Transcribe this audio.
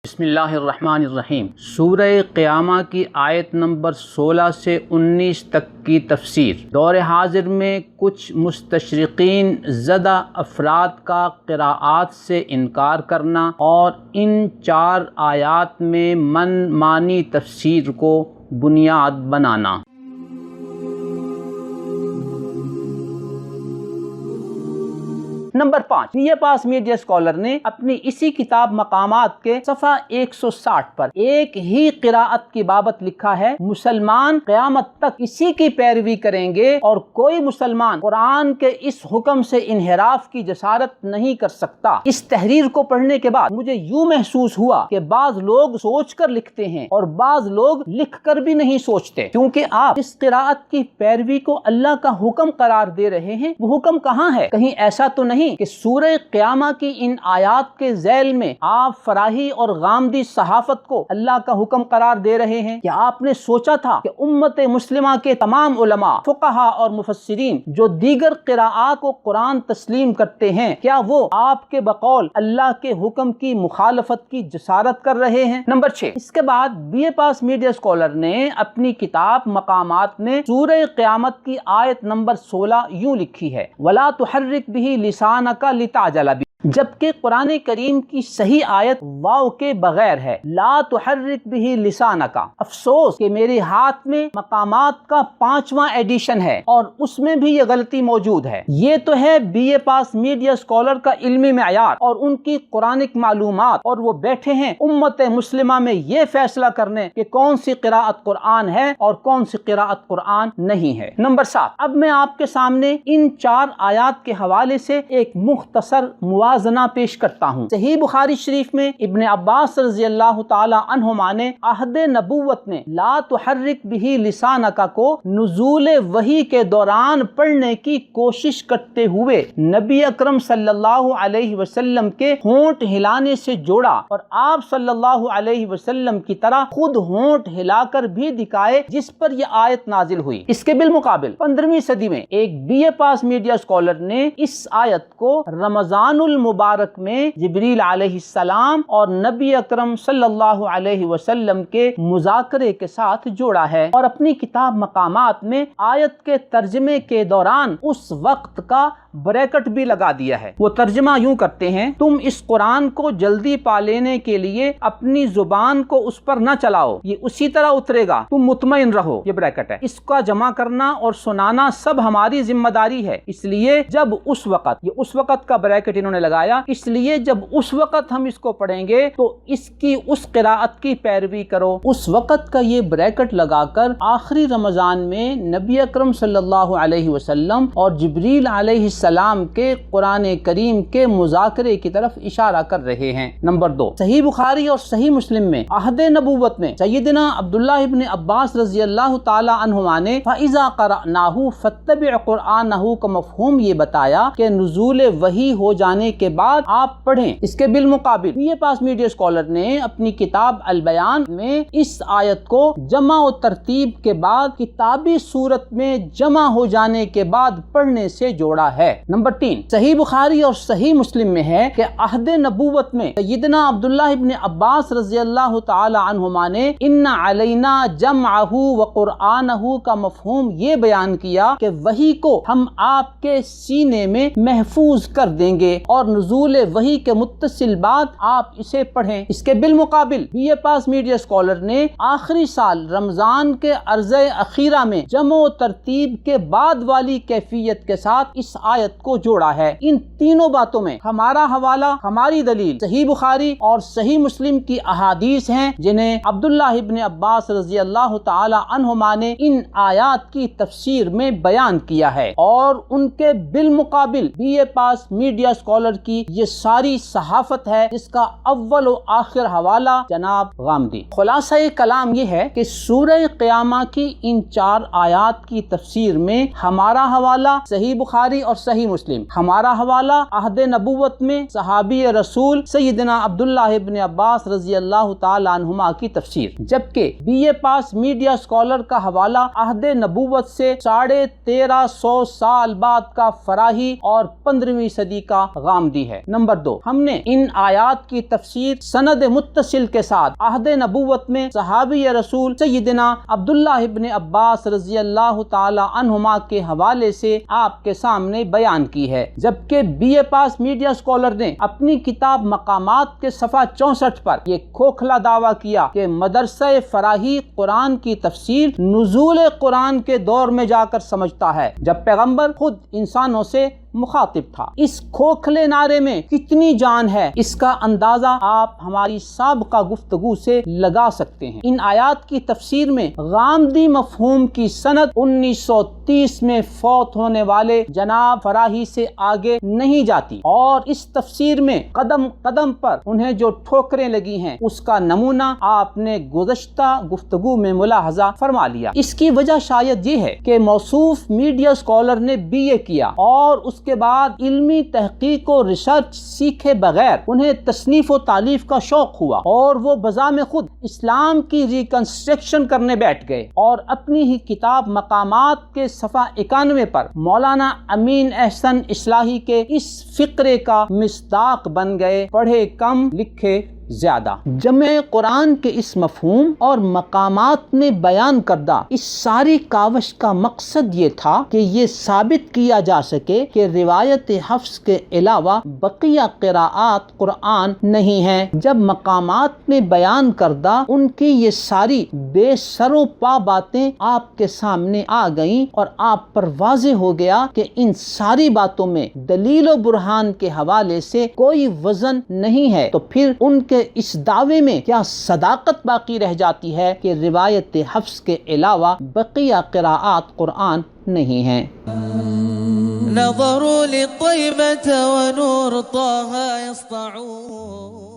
بسم اللہ الرحمن الرحیم۔ سورہ قیامہ کی آیت نمبر 16 سے 19 تک کی تفسیر۔ دور حاضر میں کچھ مستشرقین زدہ افراد کا قراءات سے انکار کرنا اور ان 4 آیات میں من مانی تفسیر کو بنیاد بنانا۔ Number 5، B A pass media scholar نے اپنی اسی کتاب مقامات کے صفحہ 160 پر ایک ہی قراءت کی بابت لکھا ہے: مسلمان قیامت تک اسی کی پیروی کریں گے اور کوئی مسلمان قرآن کے اس حکم سے انحراف کی جسارت نہیں کر سکتا۔ اس تحریر کو پڑھنے کے بعد مجھے یوں محسوس ہوا کہ بعض لوگ سوچ کر لکھتے ہیں اور بعض لوگ لکھ کر بھی نہیں سوچتے، کیونکہ آپ اس قراءت کی پیروی کو اللہ کا حکم قرار دے رہے ہیں۔ وہ حکم کہاں ہے؟ کہیں ایسا تو نہیں کہ سورہ قیامہ کی ان آیات کے ذیل میں آپ فراہی اور غامدی صحافت کو اللہ کا حکم قرار دے رہے ہیں؟ کیا آپ نے سوچا تھا کہ امت مسلمہ کے تمام علماء، فقہا اور مفسرین جو دیگر قراءات کو قرآن تسلیم کرتے ہیں، کیا وہ آپ کے بقول اللہ کے حکم کی مخالفت کی جسارت کر رہے ہیں؟ نمبر 6، اس کے بعد B A pass media scholar نے اپنی کتاب مقامات میں سورہ قیامت کی آیت نمبر 16 یوں لکھی ہے: وَلَا تُحَرِّكْ بِهِ لِسَانَكَ لِتَعْجَلَ بِهِ، جبکہ قرآن کریم کی صحیح آیت واو کے بغیر ہے، لا تحرک به لسانک۔ افسوس کہ میرے ہاتھ میں مقامات کا 5واں ایڈیشن ہے اور اس میں بھی یہ غلطی موجود ہے۔ یہ تو ہے B A pass media scholar کا علمی معیار اور ان کی قرآنک معلومات، اور وہ بیٹھے ہیں امت مسلمہ میں یہ فیصلہ کرنے کہ کون سی قراءت قرآن ہے اور کون سی قراءت قرآن نہیں ہے۔ نمبر 7، اب میں آپ کے سامنے ان 4 آیات کے حوالے سے ایک مختصر موازنہ پیش کرتا ہوں۔ صحیح بخاری شریف میں ابن عباس رضی اللہ تعالی عنہما نے عہد نبوت میں لا تحرک به لسانک کو نزول وحی کے دوران پڑھنے کی کوشش کرتے ہوئے نبی اکرم صلی اللہ علیہ وسلم کے ہونٹ ہلانے سے جوڑا، اور آپ صلی اللہ علیہ وسلم کی طرح خود ہونٹ ہلا کر بھی دکھائے جس پر یہ آیت نازل ہوئی۔ اس کے بالمقابل 15ویں صدی میں ایک B A pass media scholar نے اس آیت کو رمضان المبارک میں جبریل علیہ السلام اور نبی اکرم صلی اللہ علیہ وسلم کے مذاکرے کے ساتھ جوڑا ہے، اور اپنی کتاب مقامات میں آیت کے ترجمے کے دوران اس وقت کا بریکٹ بھی لگا دیا ہے۔ وہ ترجمہ یوں کرتے ہیں: تم اس قرآن کو جلدی پا لینے کے لیے اپنی زبان کو اس پر نہ چلاؤ، یہ اسی طرح اترے گا، تم مطمئن رہو۔ یہ بریکٹ ہے۔ اس کا جمع کرنا اور سنانا سب ہماری ذمہ داری ہے، اس لیے جب اس وقت، یہ اس وقت کا بریکٹ انہوں نے لگایا، اس لیے جب اس وقت ہم اس کو پڑھیں گے تو اس کی اس قراءت کی پیروی کرو۔ اس وقت کا یہ بریکٹ لگا کر آخری رمضان میں نبی اکرم صلی اللہ علیہ وسلم اور جبریل علیہ السلام کے قرآن کریم کے مذاکرے کی طرف اشارہ کر رہے ہیں۔ نمبر 2، صحیح بخاری اور صحیح مسلم میں عہد نبوت میں سیدنا عبداللہ ابن عباس رضی اللہ تعالی عنہما نے فَإِذَا قَرَأْنَاهُ فَاتَّبِعْ قُرْآنَهُ کا مفہوم یہ بتایا کہ نزول وحی ہو جانے کے بعد آپ پڑھیں۔ اس کے بالمقابل B A pass media scholar نے اپنی کتاب البیان میں اس آیت کو جمع و ترتیب کے بعد کتابی صورت میں جمع ہو جانے کے بعد پڑھنے سے جوڑا ہے۔ نمبر 3، صحیح بخاری اور صحیح مسلم میں ہے کہ عہد نبوت میں سیدنا عبداللہ ابن عباس رضی اللہ تعالی عنہما نے ان علینا جمعہ و قرآنہ کا مفہوم یہ بیان کیا کہ وحی کو ہم آپ کے سینے میں محفوظ کر دیں گے اور نزول وحی کے متصل بعد آپ اسے پڑھیں۔ اس کے بالمقابل B A pass media scholar نے آخری سال رمضان کے عرض اخیرہ میں جمع و ترتیب کے بعد والی کیفیت کے ساتھ اس آیت کو جوڑا ہے۔ ان تینوں باتوں میں ہمارا حوالہ، ہماری دلیل صحیح بخاری اور صحیح مسلم کی احادیث ہیں جنہیں عبداللہ ابن عباس رضی اللہ تعالی عنہما نے ان آیات کی تفسیر میں بیان کیا ہے، اور ان کے بالمقابل B A pass media scholar کی یہ ساری صحافت ہے جس کا اول و آخر حوالہ جناب غامدی۔ خلاصہ کلام یہ ہے کہ سورہ قیامہ کی ان 4 آیات کی تفسیر میں ہمارا حوالہ صحیح بخاری اور صحیح مسلم۔ ہمارا حوالہ عہد نبوت میں صحابی رسول سیدنا عبداللہ ابن عباس رضی اللہ تعالی عنہما کی تفسیر، جبکہ BA پاس میڈیا اسکالر کا حوالہ عہد نبوت سے 1350 سال بعد کا فراہی اور 15ویں صدی کا غامدی ہے۔ نمبر 2، ہم نے ان آیات کی تفسیر سند متصل کے ساتھ عہد نبوت میں صحابی رسول سیدنا عبداللہ ابن عباس رضی اللہ تعالی عنہما کے حوالے سے آپ کے سامنے بیان کی ہے، جبکہ BA پاس میڈیا اسکالر نے اپنی کتاب مقامات کے صفحہ 64 پر یہ کھوکھلا دعویٰ کیا کہ مدرسہ فراہی قرآن کی تفسیر نزول قرآن کے دور میں جا کر سمجھتا ہے، جب پیغمبر خود انسانوں سے مخاطب تھا۔ اس کھوکھلے نعرے میں کتنی جان ہے، اس کا اندازہ آپ ہماری سابقہ گفتگو سے لگا سکتے ہیں۔ ان آیات کی تفسیر میں غامدی مفہوم کی سند 1930 میں فوت ہونے والے جناب فراہی سے آگے نہیں جاتی، اور اس تفسیر میں قدم قدم پر انہیں جو ٹھوکریں لگی ہیں اس کا نمونہ آپ نے گزشتہ گفتگو میں ملاحظہ فرما لیا۔ اس کی وجہ شاید یہ ہے کہ موصوف میڈیا اسکالر نے BA کیا اور اس کے بعد علمی تحقیق و ریسرچ سیکھے بغیر انہیں تصنیف و تالیف کا شوق ہوا، اور وہ بذام خود اسلام کی ریکنسٹرکشن کرنے بیٹھ گئے، اور اپنی ہی کتاب مقامات کے صفحہ 91 پر مولانا امین احسن اصلاحی کے اس فقرے کا مصداق بن گئے، پڑھے کم لکھے زیادہ۔ جمع قرآن کے اس مفہوم اور مقامات میں بیان کردہ اس ساری کاوش کا مقصد یہ تھا کہ یہ ثابت کیا جا سکے کہ روایت حفظ کے علاوہ بقیہ قراءات قرآن نہیں ہیں۔ جب مقامات میں بیان کردہ ان کی یہ ساری بے سر و پا باتیں آپ کے سامنے آ گئیں اور آپ پر واضح ہو گیا کہ ان ساری باتوں میں دلیل و برہان کے حوالے سے کوئی وزن نہیں ہے، تو پھر ان کے اس دعوے میں کیا صداقت باقی رہ جاتی ہے کہ روایت حفظ کے علاوہ بقیہ قراءات قرآن نہیں ہیں۔ نظروا للطيبة ونور طه يسطعون